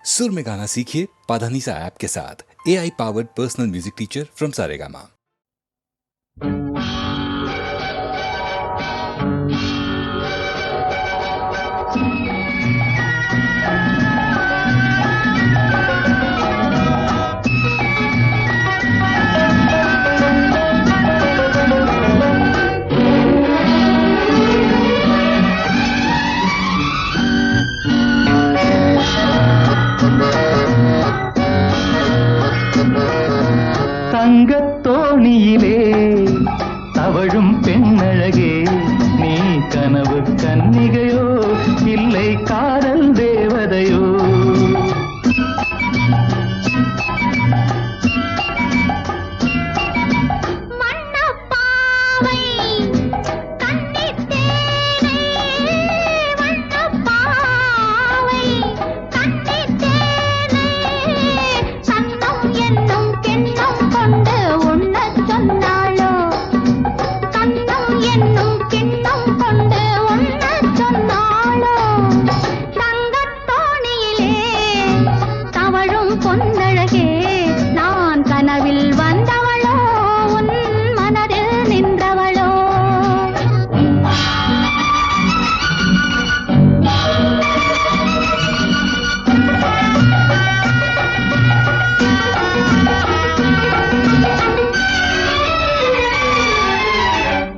सुर में गाना सीखिए पाधानीसा ऐप के साथ। AI powered personal music teacher from Saregama. தங்கத்தோணியிலே தவழும் பெண்ணழகே, நீ கனவு கன்னிகையோ இல்லை காதல் தேவதையோ?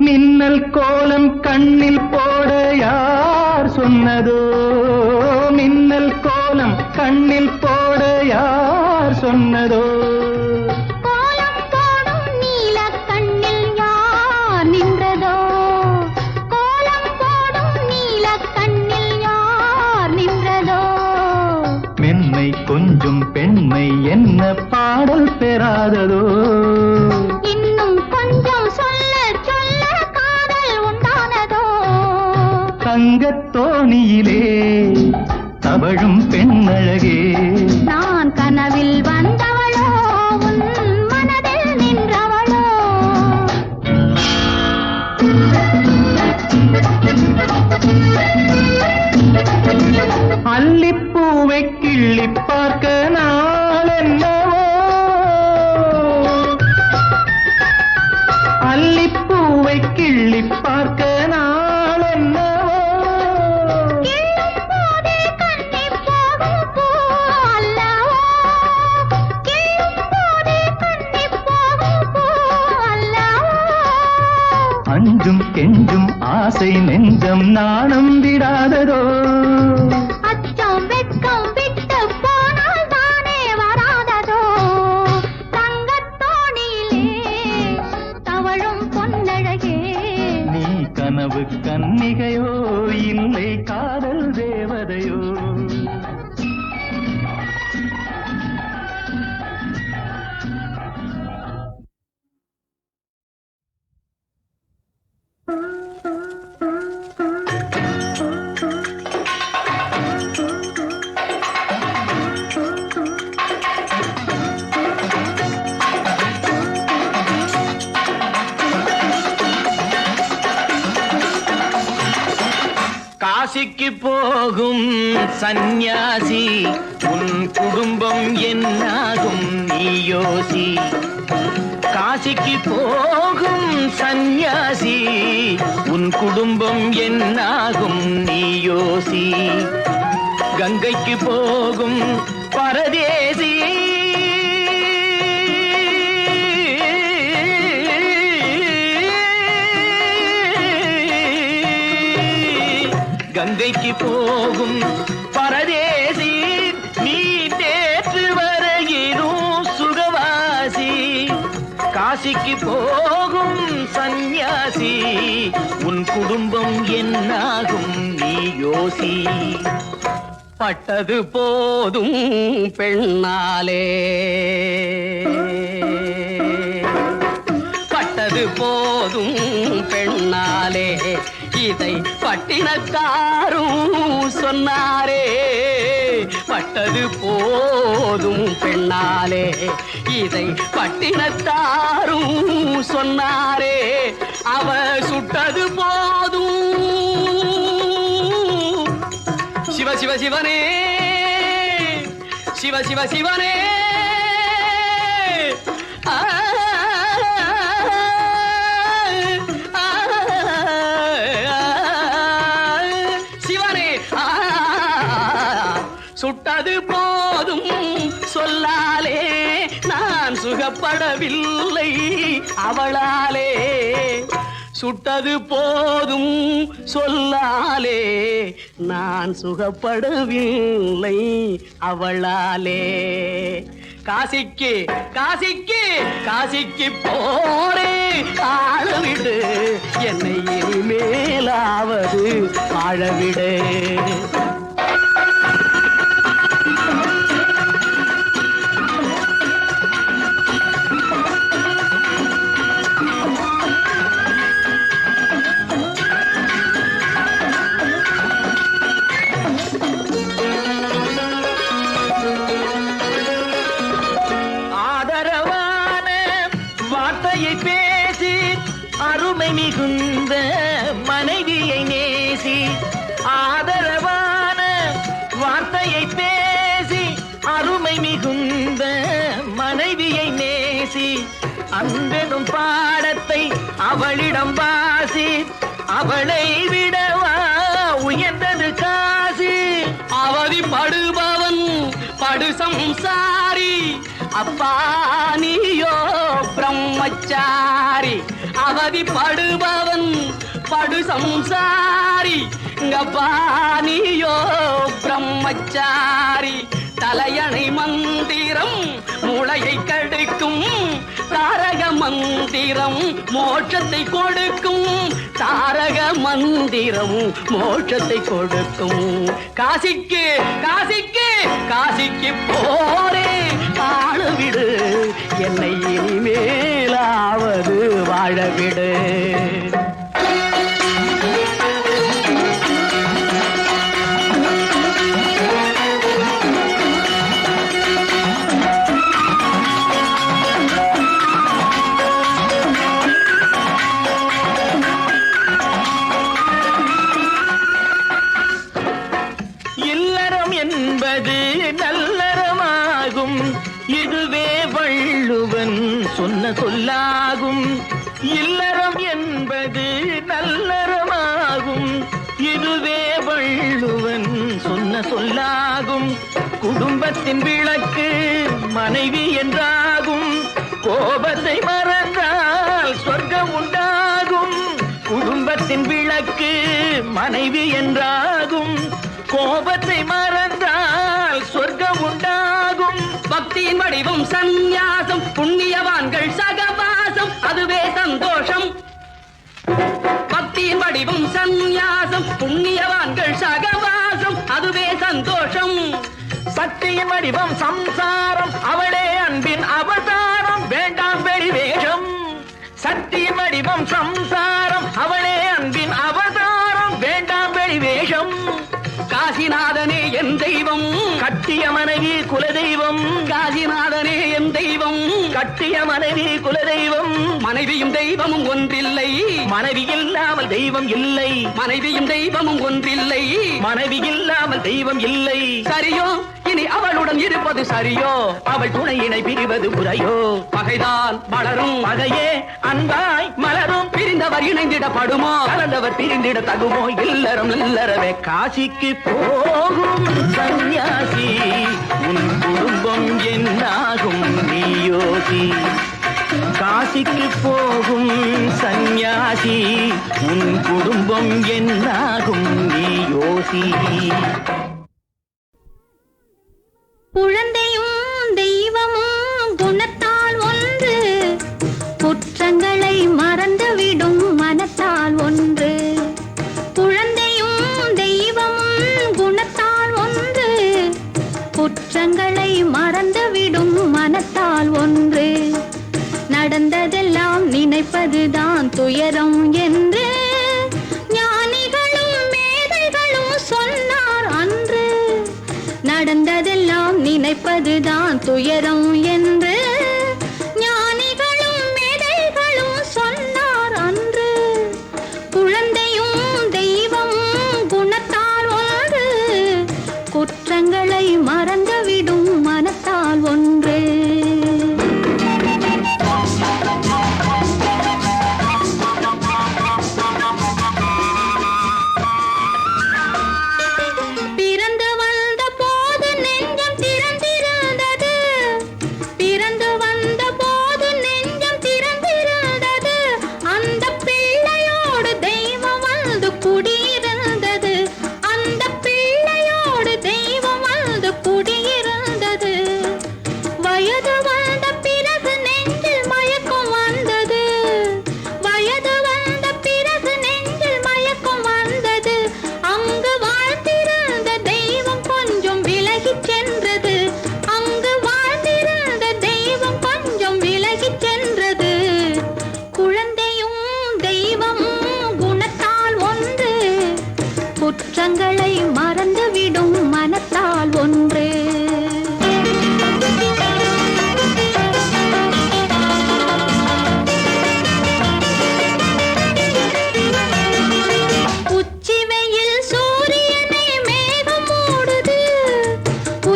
மின்னல் கோலம் கண்ணில் போட யார் சொன்னதோ? மின்னல் கோலம் கண்ணில் போட யார் சொன்னதோ? கோலம் போடும் நீல கண்ணில் யார் நின்றதோ? கோலம் போடும் நீல கண்ணில் யார் நின்றதோ? மென்மை கொஞ்சம் பெண்மை என்ன பாடல் பெறாததோ? இன்னும் கொஞ்சம் சொல்ல சொல்ல காதல் உண்டானதோ? தங்கத்தோணியிலே தவழும் பெண்ணழகே, நான் கனவில் வந்தவளோ உன் மனதில் நின்றவளோ? அல்லிப்பூவை கிள்ளி பார்க்க நாள் என்னவோ? அல்லிப்பூவை கிள்ளி பார்க்க நாள் என்னவோ? கிள்ளும் போதே கண்ணிப் போகும் பூ அல்லவோ? கிள்ளும் போதே கண்ணிப் போகும் பூ அல்லவோ? அஞ்சும் கெஞ்சும் ஆசை நெஞ்சம் நாணம் விடாததோ? அச்சம் வெட்கம் விட்டு போனால் தானே வராததோ? தங்கத்தோணியிலே தவழும் பொன்னழகே, நீ கனவு கன்னிகையோ இல்லை காதல் தேவதையோ? காசிக்கு போகும் சந்நியாசி, உன் குடும்பம் என்னாகும் நீ யோசி. காசிக்கு போகும் சந்நியாசி, உன் குடும்பம் என்னாகும் நீ யோசி. கங்கைக்கு போகும் பரதேசி, கங்கைக்கு போகும் பரதேசி, நீ நேற்று வரையிலும் சுகவாசி. காசிக்கு போகும் சந்நியாசி, உன் குடும்பம் என்னாகும் நீ யோசி. பட்டது போதும் பெண்ணாலே, பட்டது போதும் பெண்ணாலே, இதை பட்டினத்தாரும் சொன்னாரே. பட்டது போதும் பெண்ணாலே, இதை பட்டினத்தாரும் சொன்னாரே. அவ சுட்டது போதும் சிவ சிவ சிவனே, சிவ சிவ சிவனே ஆ, சிவனே சுட்டது போதும் சொல்லாலே நான் சுகப்படவில்லை அவளாலே சுட்டது போதும் சொல்லாலே நான் சுகப்படவில்லை அவளாலே காசிக்கு காசிக்கு காசிக்கு போரே ஆளவிடு என்னை இனிமேலாவது வாழவிடு மிகுந்த மனைவியை நேசி ஆதரவான வார்த்தையை பேசி அருமை மிகுந்த மனைவியை நேசி அன்பெனும் பாடத்தை அவளிடம் வாசி அவளை விடவா உயர்ந்தது காசி அவதிப்படுபவன் படு சம்சாரி அப்பா நீயோ பிரம்மச்சாரி அவதிப்படுபவன் படு சம்சாரி அப்பா நீயோ பிரம்மச்சாரி தலையணை மந்திரம் மூளையை கெடுக்கும் தாரக மந்திரம் மோட்சத்தை கொடுக்கும் தாரக மந்திரம் மோட்சத்தை கொடுக்கும் காசிக்கு காசிக்கு காசிக்கு போரே ஆளவிடு என்னை இனிமேலாவது வாழவிடு சொன்ன சொல்லாகும் இல்லறம் என்பது நல்லறமாகும் இதுவே வள்ளுவன் சொன்ன சொல்லாகும் குடும்பத்தின் விளக்கு மனைவி என்றாகும் கோபத்தை மறந்தால் சொர்க்கம் உண்டாகும் குடும்பத்தின் விளக்கு மனைவி என்றாகும் கோபத்தை மறந்தால் சொர்க்கம் உண்டாகும் பக்தியின் வடிவம் சந்நியாசம் புண்ணியவான்கள் சகவாசம் அதுவே சந்தோஷம் பக்தியின் வடிவம் சந்நியாசம் புண்ணியவான்கள் சகவாசம் அதுவே சந்தோஷம் சக்தியின் வடிவம் சம்சாரம் அவளே அன்பின் அவதாரம் வேண்டாம் வெளிவேஷம் சக்தியின் வடிவம் சம்சாரம் அவளே அன்பின் அவதாரம் வேண்டாம் வெளிவேஷம் காசிநாதனே என் தெய்வம் கட்டிய மனைவி குலதெய்வம் காசிநாதனே என் தெய்வம் கட்டிய மனைவி குலதெய்வம் மனைவியும் தெய்வமும் ஒன்றில்லை மனைவி இல்லாமல் தெய்வம் இல்லை மனைவியும் தெய்வமும் ஒன்றில்லை மனைவி இல்லாமல் தெய்வம் இல்லை சரியோ இனி அவளுடன் இருப்பது சரியோ அவள் துணையினை பிரிவது முறையோ பகைதான் வளரும் பகையே அன்பாய் மலரும் பிரிந்தவர் இணைந்திடப்படுமோ கலந்தவர் பிரிந்திட தகுமோ இல்லறம் இல்லறவே காசிக்கு போகும் சன்னியாசி உன் குடும்பம் என்னாகும் நீயோசி காசிக்கு போகும் சன்னியாசி உன் குடும்பம் என்னாகும் நீயோசி குழந்தையும் தெய்வமும் குணத்தால் ஒன்று குற்றங்களை மறந்துவிடும் மனத்தால் ஒன்று குழந்தையும் தெய்வமும் குணத்தால் ஒன்று குற்றங்களை மறந்துவிடும் மனத்தால் ஒன்று நடந்ததெல்லாம் நினைப்பதுதான் துயரம் என்று ஞானிகளும் மேதைகளும் சொன்னார் அன்று நடந்ததெல்லாம் நினைப்பதுதான் துயரம் என்று ஞானிகளும் மேதைகளும் சொன்னார் அன்று குழந்தையும் தெய்வமும் குணத்தால் ஒன்று குற்றங்களை மறந்துவிடும் மன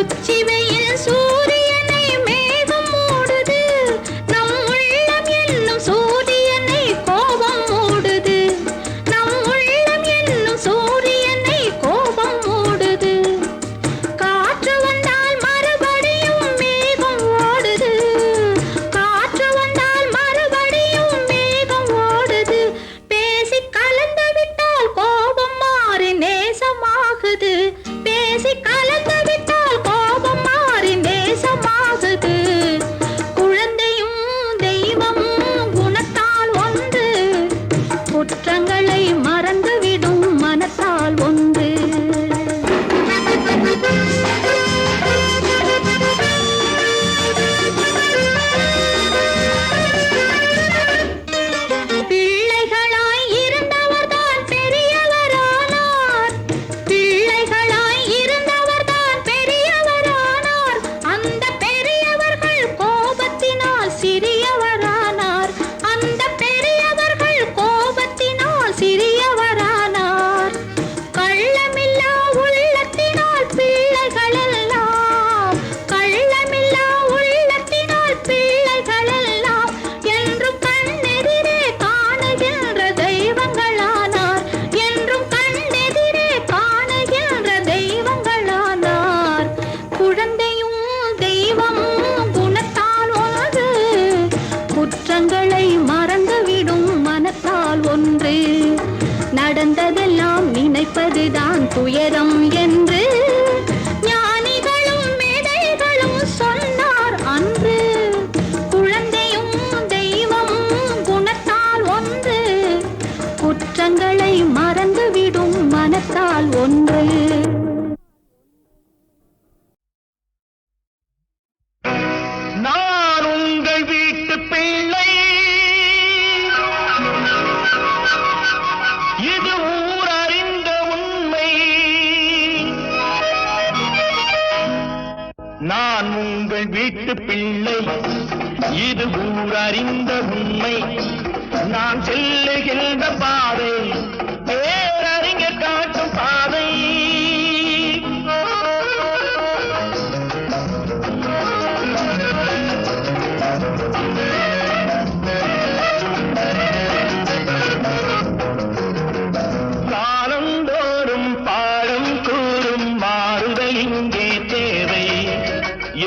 உச்சி வெயில் சூரியனை மேகம் மூடுது, நம் உள்ளம் என்னும் சூரியனை கோபம் மூடுது, நம் உள்ளம் என்னும் சூரியனை கோபம் மூடுது. காற்று வந்தால் மறுபடியும் மேகம் ஓடுது, காற்று வந்தால் மறுபடியும் மேகம் ஓடுது. பேசி கலந்து விட்டால் கோபம் மாறி நேசமாகுது, பேசி கலந்து விட்டால் கோபம் மாறி நேசமாகுது. குழந்தையும் தெய்வமும் குணத்தால் ஒன்று, குற்றங்களை மறந்துவிடும் மனத்தால் ஒன்று. பிள்ளைகளாய் இருந்தவர்தான் பெரியவரானார், பிள்ளைகளாய் இருந்தவர்தான் பெரியவரானார். அந்த பெரியவர்கள் கோபத்தினால் சிறியவரானார், அந்த பெரியவர்கள் கோபத்தினால் சிறியவரானார். கள்ளமில்லா உள்ளத்தினால் பிள்ளைகளெல்லாம், கள்ளமில்லா உள்ளத்தினால் பிள்ளைகளெல்லாம் என்றும் கண்ணெதிரே காணுகின்ற தெய்வங்களானார், என்றும் கண்ணெதிரே காணுகின்ற தெய்வங்களானார். குழந்தையும் தெய்வமும் குணத்தால் ஒன்று, குற்றங்களை மறந்துவிடும் மனத்தால் ஒன்று. நடந்ததெல்லாம் நினைப்பதுதான் துயரம் என்று ஞானிகளும் மேதைகளும் சொன்னார் அன்று. குழந்தையும் தெய்வமும் குணத்தால் ஒன்று, குற்றங்களை மறந்துவிடும் மனத்தால் ஒன்று. நான் உங்கள் வீட்டு பிள்ளை, இது ஊர் அறிந்த உண்மை. நான் உங்கள் வீட்டு பிள்ளை, இது ஊர் அறிந்த உண்மை. நான் செல்லுகின்ற பாதை பேரறிஞர் காட்டும் பாதை. காலந்தோறும் பாடம் கூறும் மாறுதல் இங்கே தேவை.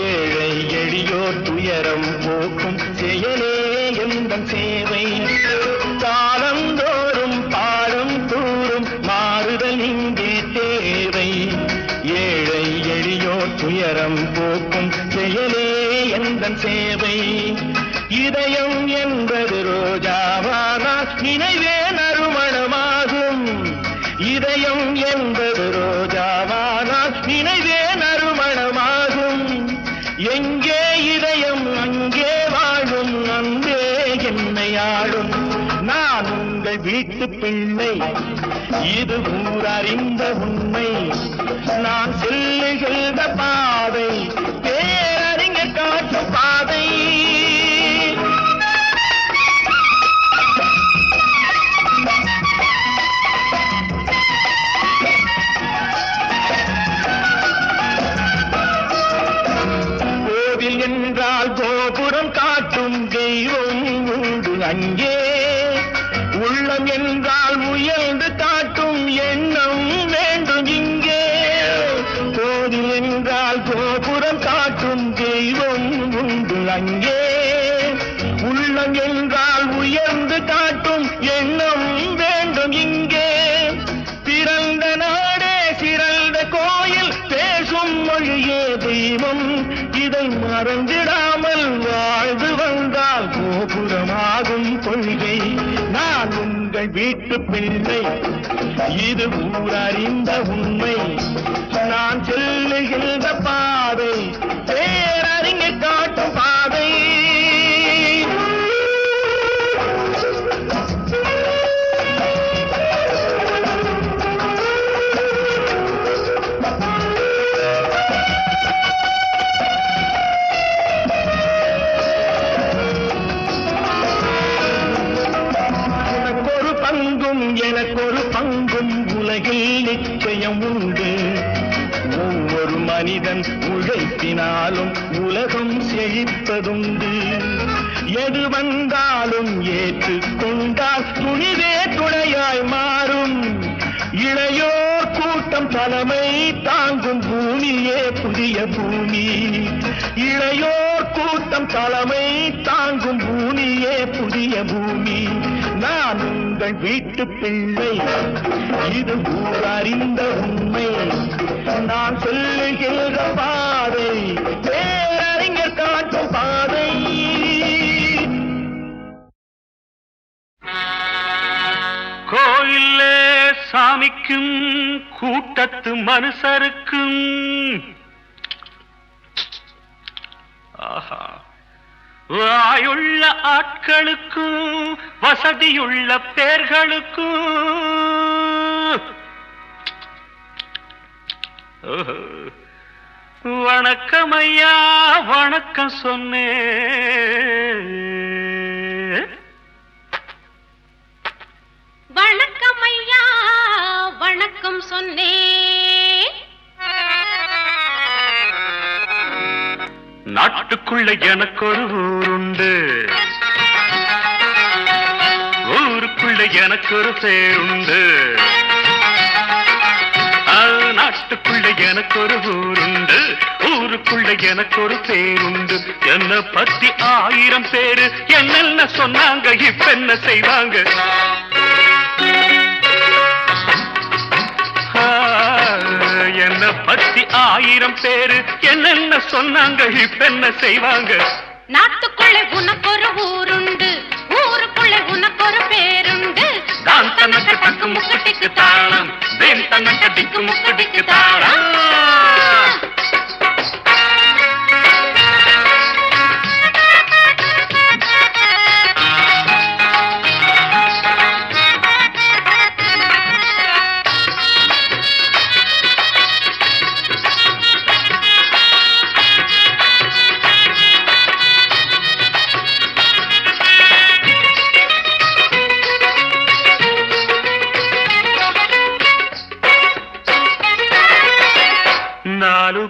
ஏழை எளியோர் துயரம் போக்கும் செயலே எந்தன் சேவை. காலந்தோறும் பாடம் கூறும் மாறுதல் இங்கே தேவை. ஏழை எளியோர் துயரம் போக்கும் செயலே எந்தன் சேவை. இதயம் என்பது ரோஜாவானால் நினைவே நறுமணமாகும். இதயம் என்பது ரோஜாவானால் நினைவே நறுமணமாகும். எங்கே இதயம் அங்கே வாழும் அன்பே என்னை ஆளும். நான் உங்கள் வீட்டு பிள்ளை, இது ஊர் அறிந்த உண்மை. நான் செல்லுகின்ற பாதை பேரறிஞர் காட்டும் பாதை. கோவில் என்றால் கோபுரம் காட்டும் தெய்வம் உண்டு அங்கே. உள்ளம் என்றால் முயல்ந்து காட்டும் எண்ணம் வேண்டும் இங்கே. கோவில் என்றால் கோபுரம் காட்டும் தெய்வம் உண்டு அங்கே. உள்ளம் என்றால் உயர்ந்து காட்டும் எண்ணம் வேண்டும் இங்கே. பிறந்த நாடே சிறந்த கோயில், பேசும் மொழியே தெய்வம். இதை மறந்திடாமல் வாழ்ந்து வந்தால் கோபுரமாகும் கொள்கை. நான் உங்கள் வீட்டு பிள்ளை, இது ஊர் அறிந்த உண்மை. நான் செல்லுகின்ற பாதை பேரறிஞர் காட்டும் பாதை. எனக்கொரு பங்கும் உலகில் நிச்சயம் உண்டு. ஒவ்வொரு மனிதன் உழைப்பினாலும் உலகம் செழிப்பதுண்டு. எது வந்தாலும் ஏற்றுக்கொண்டால் துணிவே துணையாய் மாறும். இளையோர் கூட்டம் தலைமை தாங்கும் பூமியே புதிய பூமி. இளையோர் கூட்டம் தலைமை தாங்கும் பூமியே புதிய பூமி. நான் உங்கள் வீட்டு பிள்ளை, இது ஊரறிந்த உண்மை. நான் சொல்லுகின்ற பாதை பேரறிஞர் காட்டும் பாதை. கோயிலே சாமிக்கும் கூட்டத்து மனுஷருக்கும் வாயுள்ள ஆட்களுக்கும் வசதியுள்ள பேர்களுக்கும் வணக்கம் ஐயா வணக்கம் சொன்னேன். வணக்கம் ஐயா வணக்கம் சொன்னேன். நாட்டுக்குள்ள எனக்கு ஒரு ஊருண்டு, ஊருக்குள்ள எனக்கு ஒரு பேருண்டு. நாட்டுக்குள்ள எனக்கு ஒரு ஊருண்டு, ஊருக்குள்ள எனக்கு ஒரு பேருண்டு. என்ன பத்தி 1000 பேரு என்னென்ன சொன்னாங்க, இப்ப என்ன செய்வாங்க? என்ன பத்தி 1000 பேரு என்னென்ன சொன்னாங்க, இப்ப என்ன செய்வாங்க? நாட்டுக்குள்ளே உனக்கு ஒரு ஊருண்டு, ஊருக்குள்ளே உனக்கு ஒரு பேருண்டு. தான் தனக்கு தக்கு முக்குட்டிக்கு தாளம், தேன் தனக்கு டிக்கு முக்குட்டிக்கு தாளம்.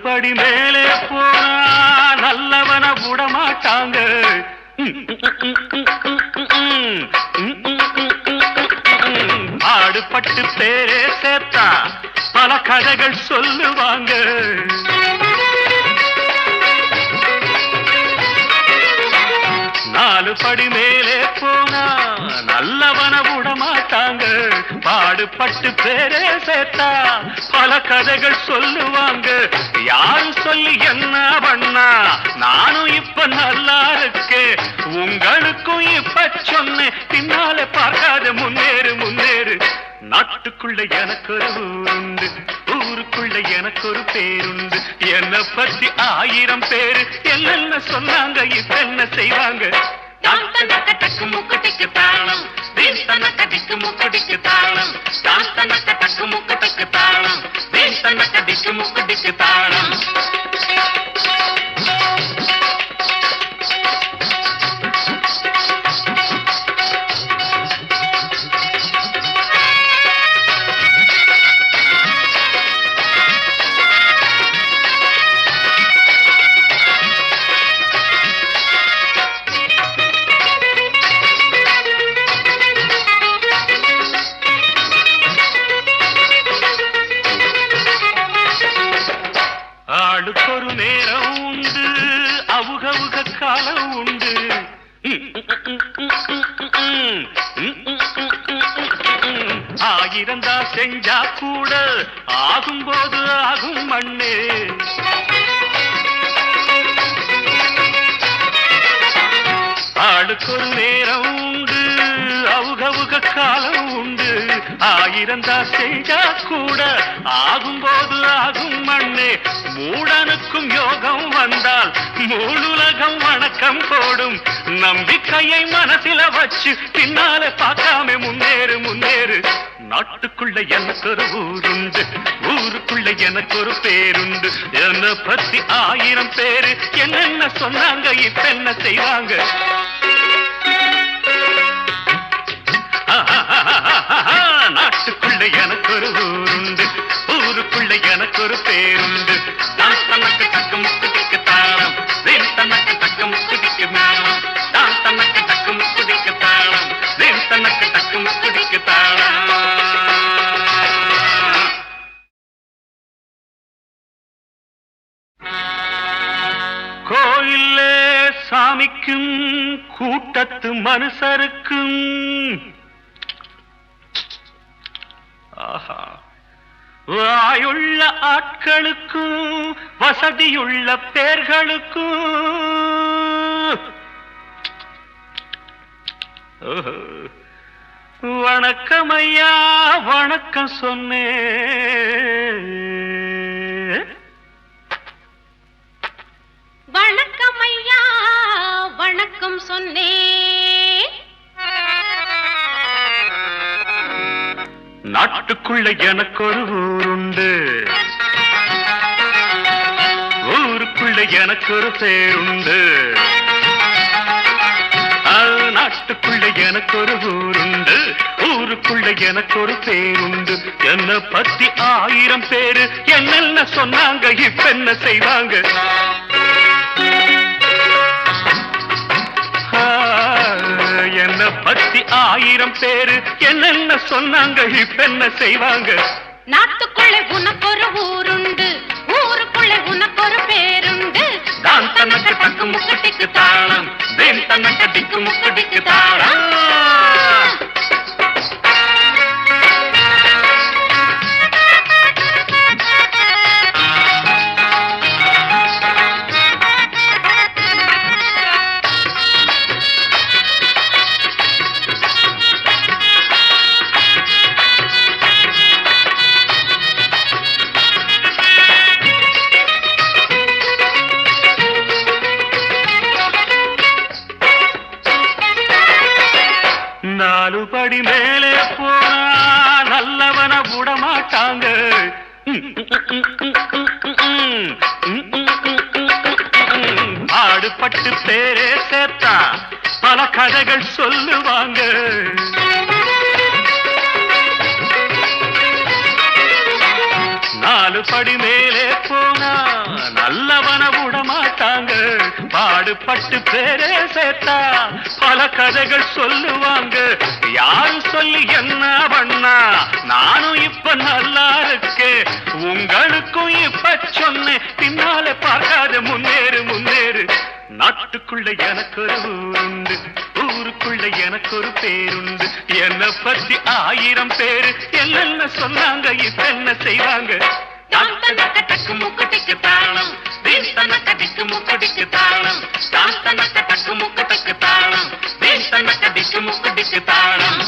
படி மேலே போனா நல்லவன விடமாட்டாங்க. ஆடுபட்டு பேரே சேர்த்தா பல கதைகள் சொல்லுவாங்க. நாலு படி மேலே போனா நல்லவன விடமாட்டாங்க. பாடுபட்டு பேரே சேர்த்தா பல கதைகள் சொல்லுவாங்க. யாரு சொல்லி என்ன பண்ணா நானும் இப்ப நல்லா இருக்கேன். உங்களுக்கும் இப்ப சொன்னேன், பின்னாலே பார்க்காத முன்னேறு முன்னேறு. நாட்டுக்குள்ள எனக்கு ஒரு ஊருண்டு, ஊருக்குள்ள எனக்கு ஒரு பேருண்டு. என்ன பத்தி 1000 பேரு என்னென்ன சொன்னாங்க, இப்ப என்ன செய்வாங்க? தக்கு முக்குட்டிக்கு தாளம், வீண் தனக்க டிக்கு முக்குட்டிக்கு தாளம். தான் தனக்க தக்கு முக்குட்டிக்கு தாளம், வீண் தனக்க டிக்கு முக்குட்டிக்கு தாளம். ஆளுக்கொரு நேரம் உண்டு, அவுகவுக காலம் உண்டு. ஆயிரந்தா செஞ்சா கூட ஆகும்போது ஆகும் மண்ணே. ஆளுக்கொரு நேரம் உண்டு, அவுகவுக காலம் உண்டு. ஆயிரந்தா செஞ்சா கூட ஆகும்போது ஆகும் மண்ணே. மூடனுக்கும் யோகம் வந்தால் மூணுலகம் வணக்கம் போடும். நம்பிக்கையை மனசில வச்சு பின்னாலே பார்க்காம முன்னேறு முன்னேறு. நாட்டுக்குள்ள எனக்கு ஒரு ஊருண்டு, ஊருக்குள்ள எனக்கு ஒரு பேருண்டு. என்ன பத்தி 1000 பேரு என்னென்ன சொன்னாங்க, இப்ப என்ன செய்வாங்க? நாட்டுக்குள்ள எனக்கு ஒரு ஊருண்டு, ஊருக்குள்ள எனக்கு எனக்கு ஒரு பேருண்டு. தான் தனக்கு தக்கு முக்கு திக்கு தாளம், வேன் தனக்கு தக்கு முக்கு திக்கு மேளம். தான் தனக்கு தக்கு முக்கு திக்கு தாளம், வேன் தனக்கு தக்கு முக்கு திக்கு தாளம். கோயிலே சாமிக்கும் கூட்டத்து மனுஷருக்கும் ஆஹா வாயுள்ள ஆட்களுக்கும் வசதியுள்ள பேர்களுக்கும் வணக்கம் ஐயா வணக்கம் சொன்னேன். வணக்கம் ஐயா வணக்கம் சொன்னேன். நாட்டுக்குள்ள எனக்கு ஒரு ஊருண்டு, ஊருக்குள்ள எனக்கு ஒரு பேருண்டு. நாட்டுக்குள்ள எனக்கு ஒரு ஊருண்டு, ஊருக்குள்ள எனக்கு ஒரு பேருண்டு. என்ன பத்தி 1000 பேரு என்னென்ன சொன்னாங்க, இப்ப என்ன செய்வாங்க? என்ன பத்தி 1000 பேரு என்னென்ன சொன்னாங்க, இப்ப என்ன செய்வாங்க? நாட்டுக்குள்ளே உனக்கு ஒரு ஊருண்டு, ஊருக்குள்ளே உனக்கு ஒரு பேருண்டு. தான் தனக்கு தக்கு முக்கு டிக்கு தாளம், வேன் தனக்கு டிக்கு முக்கு டிக்கு தாளம். படி மேலே போனா நல்லவன விடமாட்டாங்க. ஆடுபட்டு பேரே சேர்த்தா பல கதைகள் சொல்லுவாங்க. நாலு படி மேலே போனா நல்லவன விடமாட்டாங்க. பாடுபட்டு பேரே சேர்த்தா பல கதைகள் சொல்லுவாங்க. யாரு சொல்லி என்ன பண்ணா நானும் இப்ப நல்லா இருக்கேன். உங்களுக்கும் இப்ப சொன்னேன், பின்னாலே பார்க்காத முன்னேறு முன்னேறு. நாட்டுக்குள்ள எனக்கு ஒரு ஊருண்டு, ஊருக்குள்ள எனக்கு ஒரு பேருண்டு. என்னை பத்தி 1000 பேரு என்னென்ன சொன்னாங்க, இப்ப என்ன செய்வாங்க? தக்கு முக்கு டிக்கு தாளம், வேன் தனக்கு டிக்கு முக்கு டிக்கு தாளம். தான் தனக்கு தக்கு முக்கு டிக்கு தாளம், வேன் தனக்கு டிக்கு முக்கு டிக்கு தாளம்.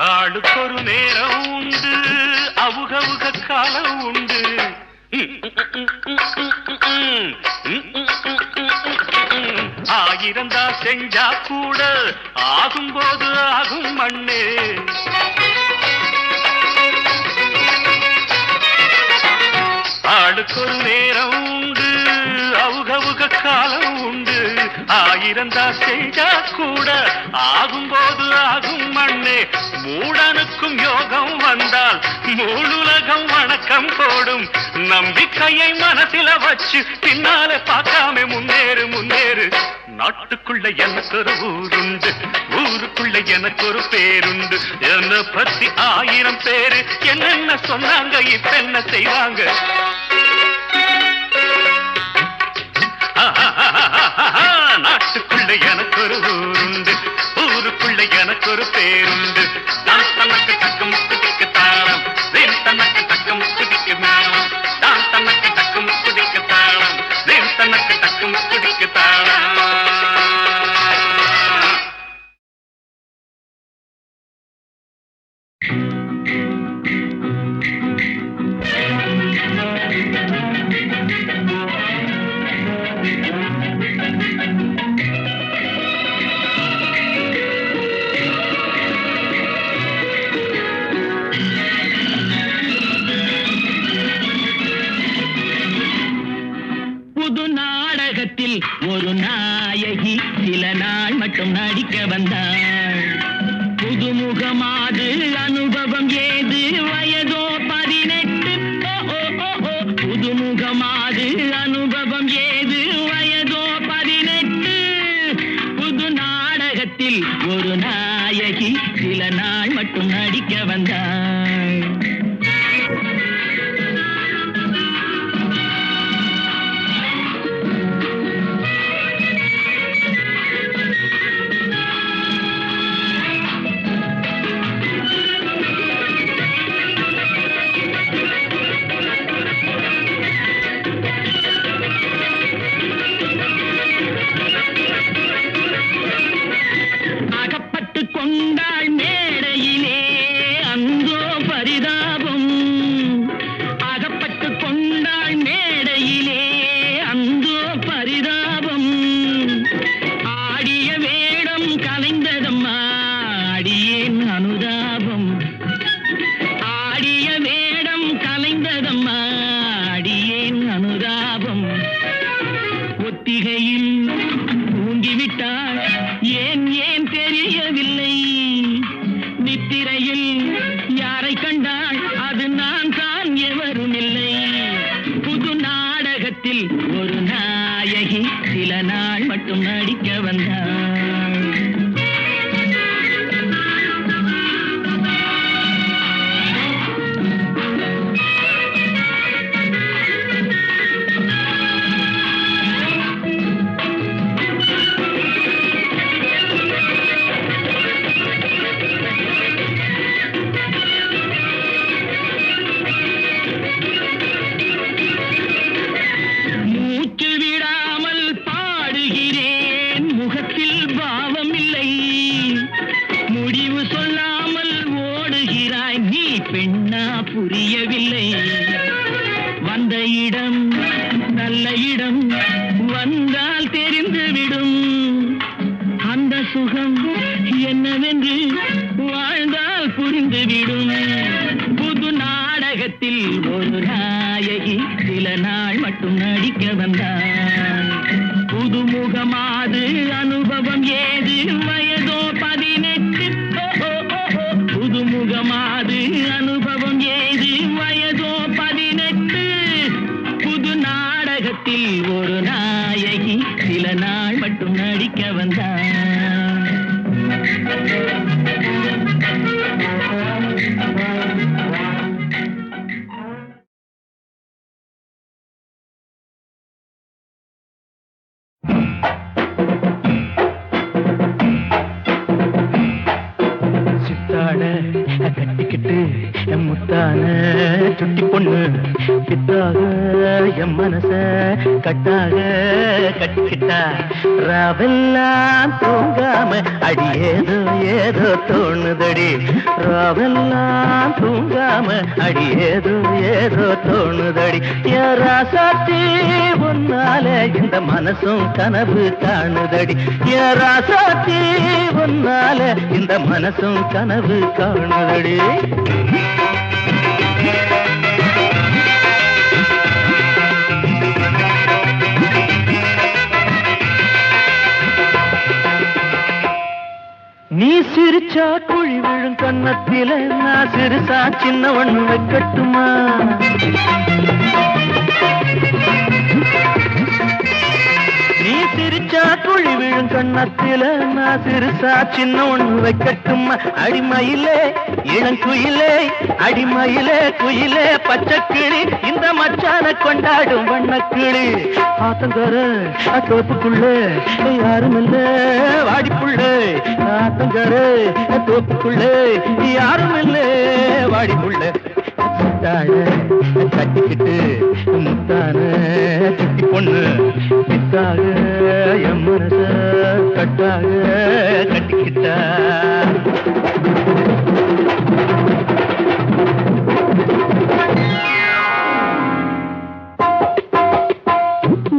ஆளுக்கொரு நேரம் உண்டு, அவுகவுக காலம் உண்டு. ஆயிரந்தா செஞ்சா கூட ஆகும்போது ஆகும் மண்ணு. ஆளுக்கொரு நேரம் உண்டு, அவுகவுக காலம் உண்டு. ஆயிரந்தா செஞ்சா கூட ஆகும்போது ஆகும் மண்ணே. மூடனுக்கும் யோகம் வந்தால் மூணுலகம் வணக்கம் போடும். நம்பிக்கையை மனசில வச்சு பின்னாலே பார்க்காம முன்னேறு முன்னேறு. நாட்டுக்குள்ள எனக்கு ஒரு ஊருண்டு, ஊருக்குள்ள எனக்கு ஒரு பேருண்டு. என்னை பத்தி 1000 பேரு என்னென்ன சொன்னாங்க, இப்ப என்ன செய்வாங்க? நாட்டுக்குள்ள எனக்கு ஒரு ஊருண்டு, ஊருக்குள்ள எனக்கு ஒரு பேருண்டு. தான் தனக்கு தக்கு முக்கு டிக்கு தாளம், வேன் தனக்கு தக்கு முக்கு டிக்கு மேளம். தான் தனக்கு தக்கு முக்கு டிக்கு தாளம், வேன் தனக்கு தக்கு முக்கு டிக்கு தாளம். புது நாடகத்தில் ஒரு நாயகி சில நாள் மட்டும் நடிக்க வந்தாள். புதுமுகமாது அனுபவம் ஏது வயதோ 18. புதுமுகமாது அனுபவம் ஏது வயதோ 18. புது நாடகத்தில் ஒரு நாயகி சில நாள் மட்டும் நடிக்க வந்தாள். அகப்பட்டு கொண்டாள் மேடையிலே அந்தோ பரிதாபம். அகப்பட்டு கொண்டாள் மேடையிலே அந்தோ பரிதாபம். ஆடிய வேடம் கலைந்ததம்மா அடியேன் அனுதாபம். ஆடிய வேடம் கலைந்ததம்மா அடியேன் அனுதாபம். ஒத்திகையில் தூங்கிவிட்டாள் ஏன் ஏன் தெரியவில்லை. நித்திரையில் யாரை கண்டாள் அது நான் தான் எவரும் இல்லை. புது நாடகத்தில் ஒரு நாயகி சில நாள் மட்டும் நடிக்க வந்தாள். மூச்சு விடாமல் பாடுகிறேன் முகத்தில் பாவம் இல்லை. முடிவு சொல்லாமல் ஓடுகிறாய் நீ பெண்ணா புரியவில்லை. வந்த இடம் நல்ல இடம் வந்தால் தெரிந்துவிடும். அந்த சுகம் என்னவென்று வாழ்ந்தால் புரிந்துவிடும். புது நாடகத்தில் ஒரு நாயகி சில நாள் மட்டும் நடிக்க வந்தாள். புதுமுகமாது அனுபவம் ஏது வயதோ 18. புதுமுகமாது அனுபவம் ஏது வயதோ 18. புது நாடகத்தில் ஒரு நாயகி சில நாள் மட்டும் நடிக்க வந்தாள். சித்தாட கட்டிக்கிட்டு என் முத்தான சுட்டி பொண்ணு பித்தாக என் மனச கட்டாக கட்டிக்கிட்டா. ராவெல்லாம் தூங்காம அடி ஏதோ ஏதோ தோணுதடி. ராவெல்லாம் தூங்காம அடி ஏதோ ஏதோ தோணுதடி. யாராசாத்தி உன்னால இந்த மனசும் கனவு காணுதடி. யாராசாத்தி உன்னால இந்த மனசும் கனவு காணுதடி. நீ சிரிச்சா குழி விழும் கன்னத்தில நான் சிறுசா சின்ன ஒண்ணு வைக்கட்டுமா? நீ சிரிச்சா குழி விழும் கன்னத்தில நான் சிறுசா சின்ன ஒண்ணு வைக்கட்டுமா? அடிமயிலே இளங்குயிலே அடிமயிலே குயிலே பச்சைக்கிளி இந்த மச்சான கொண்டாடும் வண்ணக்கிளி. ஆத்தங்கர தோப்புக்குள்ள யாரும் இல்ல வாடிப்புள்ள. ஆத்தங்கர தோப்புக்குள்ள யாரும் இல்ல வாடிப்புள்ள. கட்டிக்கிட்டு முத்தான சுட்டி பொண்ணு பித்தாக என் மனச கட்டாக கட்டிக்கிட்டா.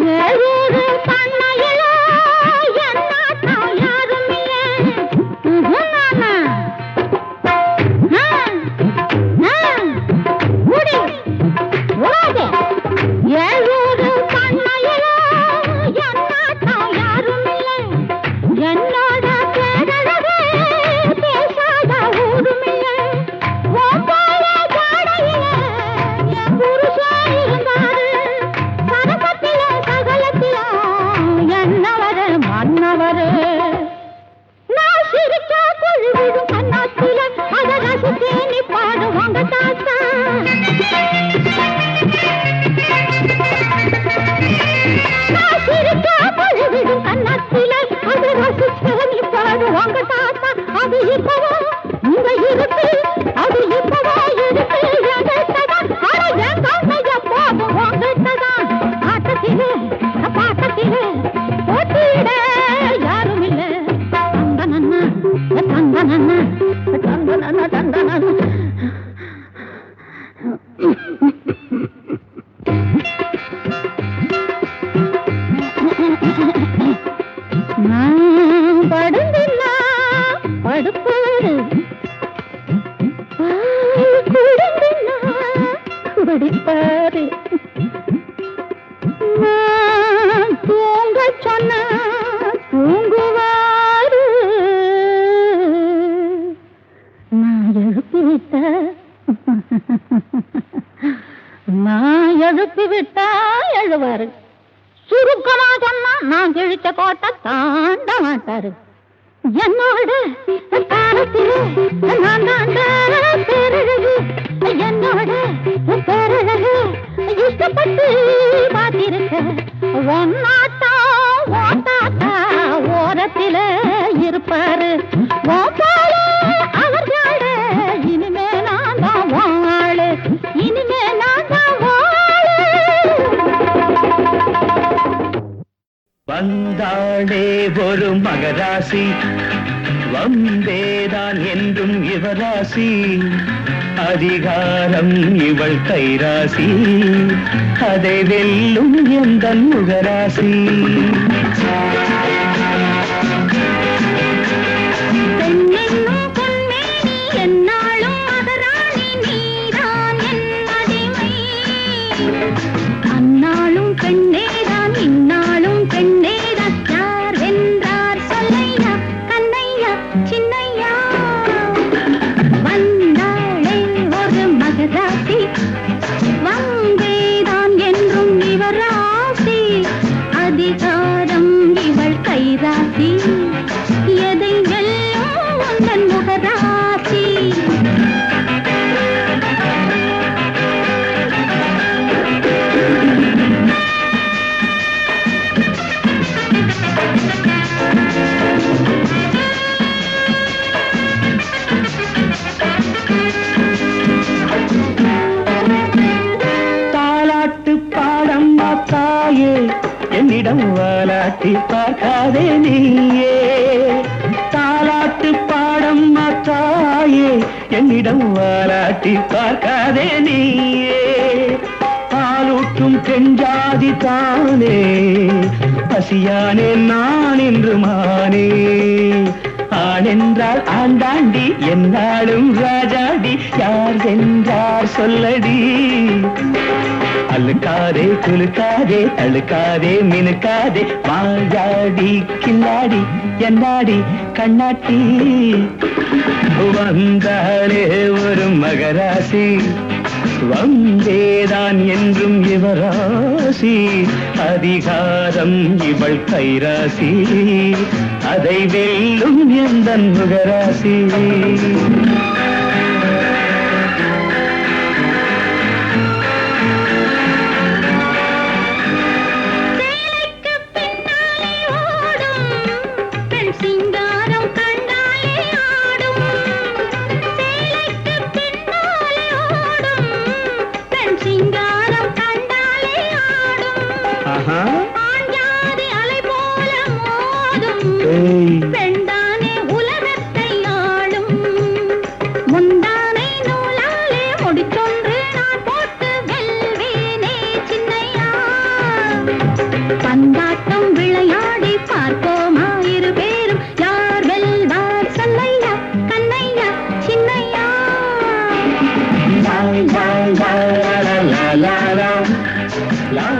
வேறொரு பண்ணையில நான் படுந்தில்ல படுப்பாரு குடுந்தில்ல குடிப்பாரு நான் தூங்க சொன்ன தூங்குவாரு நான் எழுப்பிவிட்ட நான் எழுப்பிவிட்டா எழுவாரு சுருக்கமா சொன்னா நான் கிழிச்ச கோட்டை தாண்ட மாட்டாரு என்னோட தாரத்திலே நான் தாண்ட பேரழகு என்னோட பேரழகு இஷ்டப்பட்டு பார்த்திருக்க ஒன்னாட்டா ஓட்டாட்டா ஓரத்தில இருப்பாரு ஓப்பால அவர் ஜாட இனிமே நான் தான் வாழு இனிமே நான் தான் வாழு வந்தாளே ஒரு மகராசி வந்தேதான் என்றும் இவராசி அதிகாரம் இவள் கைராசி அதை வெல்லும் எந்தன் முகராசி பெண்ணென்னும் பொன்மேனி என்னாலும் மகராணி நீதான் என் அடிமை அந்நாளும் பெண்ணேதான் இந்நாளும் பெண்ணேதான் யார் வென்றார் சொல்லையா கண்ணையா சின்னையா வந்தாளே ஒரு மகராசி வந்தேதான் என்றும் இவராசி அதிகாரம் இவள் கைராசி எதை வெல்லும் உந்தன் முகராசி தாலாட்டு பாடம் தாயே என்னிடம் வாலாட்டி பார்க்காதே நீயே தாலாட்டு பாடம் தாயே என்னிடம் வாலாட்டி பார்க்காதே நீயே பாலூட்டும் பெண்ஜாதி தானே பசியானே நான் என்று மானே ஆணென்றால் ஆண்டாண்டி என்னாலும் ராஜாடி யார் என்றார் சொல்லடி அழுக்காதே குலுக்காதே அழுக்காதே மினுக்காதே மாயாடி கில்லாடி என்னாடி கண்ணாட்டி வந்தாலே ஒரு மகராசி வந்தேதான் என்றும் இவராசி அதிகாரம் இவள் கைராசி அதை வெல்லும் எந்தன் முகராசி பெண்தானே உலகத்தை ஆளும் முந்தானை நூலாலே முடிச்சொன்று நான் போட்டு வெல்வேனே சின்னையா பந்தாட்டம் விளையாடி பார்ப்போமா இரு பேரும் யார் வெல்வார் சொல்லையா கண்ணையா சின்னையா லா லா லா லா லா லா லா லா.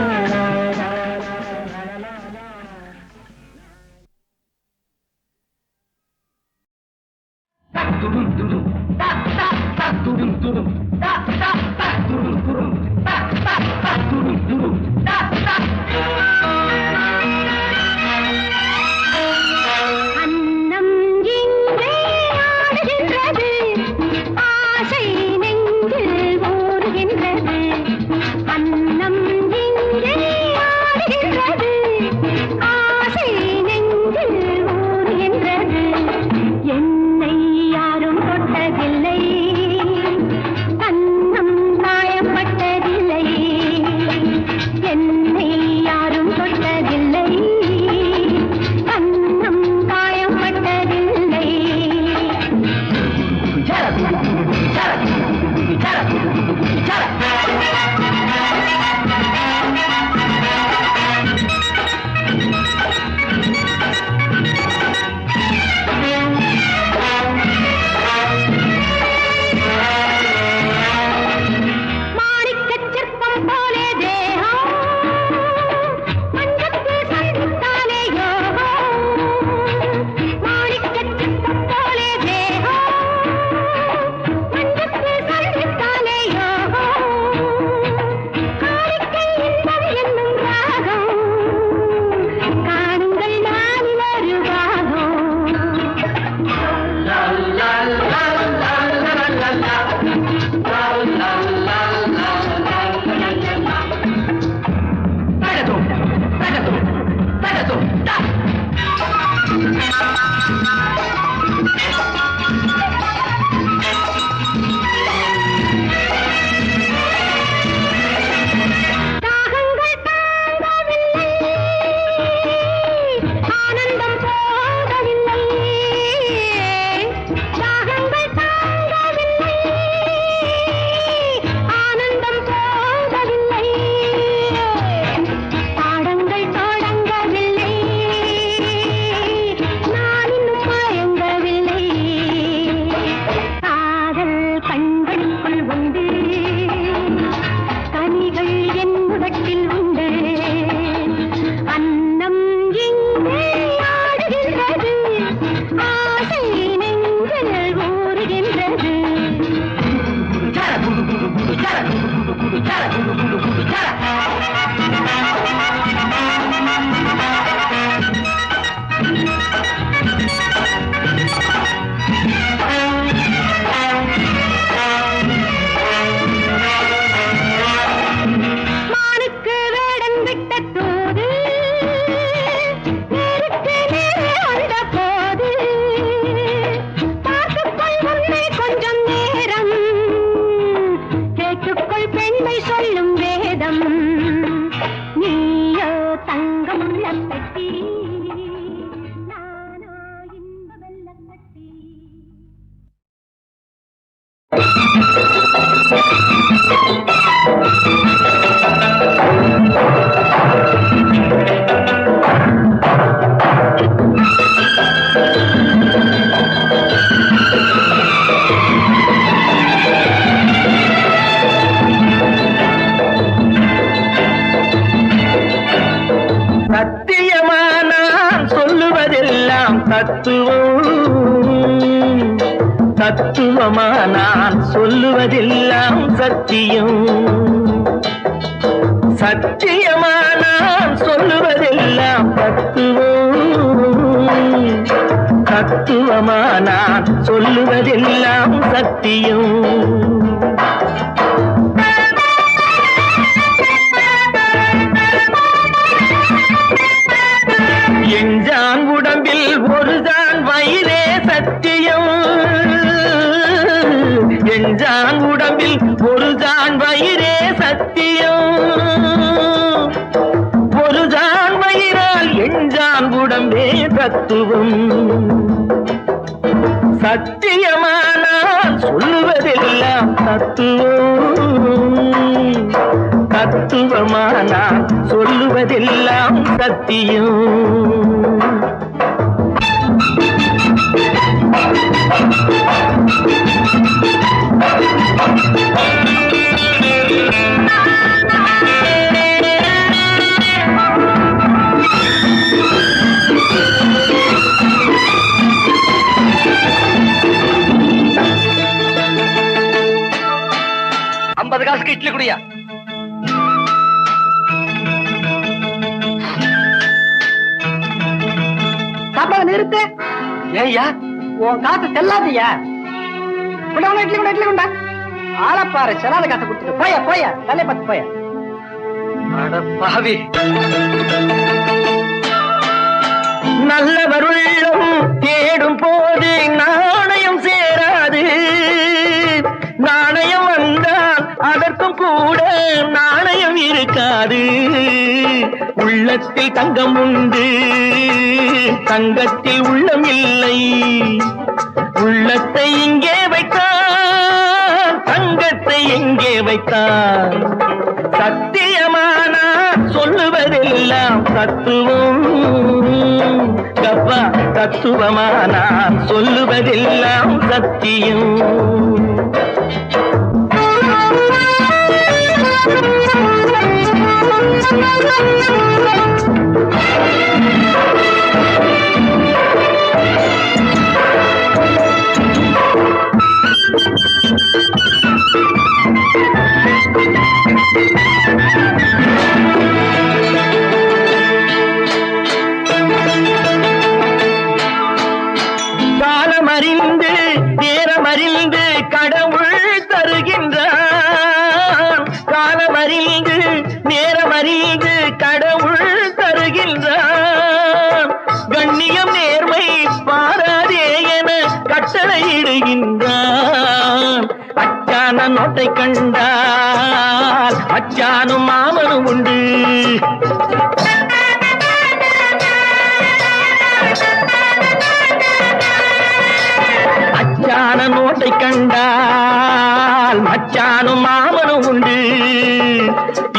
குடு குடு குடு மானுக்கு வேடன் விட்ட தூது நேருக்கு நேரே வந்த போது பார்த்துக்கொள் முன்னே கொஞ்சம் நேரம் கேட்டுக்கொள் பெண்மை சொல்லும் வேதம் நீயோ தங்கமுள்ள கட்டி நானோ இன்ப வெள்ளக் கட்டி சத்தியமா நான் சொல்லுவதெல்லாம் தத்துவம், தத்துவமா நான் சொல்லுவதெல்லாம் சத்தியம், சத்தியமா நான் சொல்லுவதெல்லாம் தத்துவம், தத்துவமா நான் சொல்லுவதெல்லாம் சத்தியம். எஞ்சான் உடம்பில் ஒருதான் வயிறே சத்தியம், எஞ்சான் உடம்பில் ஒருதான் வயிறே சத்தியம், ஒருதான் வயிறால் எஞ்சான் உடம்பே தத்துவம், சத்தியமானால் சொல்லுவதெல்லாம் தத்துவம், தத்துவமானால் சொல்லுவதெல்லாம் சத்தியம். காசுக்கு இட்லி குடியா. சாப்பாடு நிறுத்து. ஏய்யா உன் காசு செல்லாதியா. இட்லி கூட இட்லி கொண்டா. ஆளப்பாரு செல்லாத காசை கொடுத்துட்டு போயா போயா தலை பார்த்து போயா. பாவி நல்லவருள்ளம் தேடும் போது நாணயம் சேராது, நாணயம் வந்தால் அதற்கும் கூட நாணயம் இருக்காது. உள்ளத்தில் தங்கம் உண்டு, தங்கத்தில் உள்ளம் இல்லை. உள்ளத்தை இங்கே வைத்தான், தங்கத்தை எங்கே வைத்தான். சத்தியமான சொல்லுவதெல்லாம் தத்துவம், கப்பா தத்துவமான சொல்லுவதெல்லாம் சத்தியம். காலமறிந்து நேரமறிந்து கடவுள் தருகின்றான், காலமறிந்து நேரமறிந்து கடவுள் தருகின்றான். கண்ணியம் நேர்மை பாராதே என கட்டளையிடுகின்றான். அச்சான நோட்டை கண்டால் அச்சானும் மாமனும் உண்டு. அச்சான நோட்டை கண்டால் மச்சானும் மாமனும் உண்டு.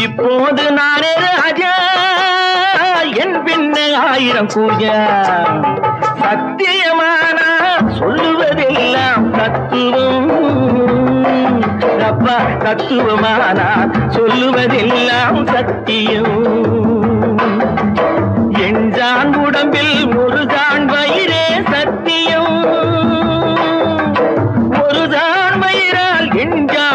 இப்போது நானே ராஜா, என் பின்ன ஆயிரம் பூஜா. சத்தியமான சொல்லுவதெல்லாம் தத்துவம், அப்பா தத்துவமான சொல்லுவதெல்லாம் சத்தியம். எஞ்சான் உடம்பில் ஒருதான் வயிறே சத்தியம், ஒருதான் வயிறால் எஞ்சான்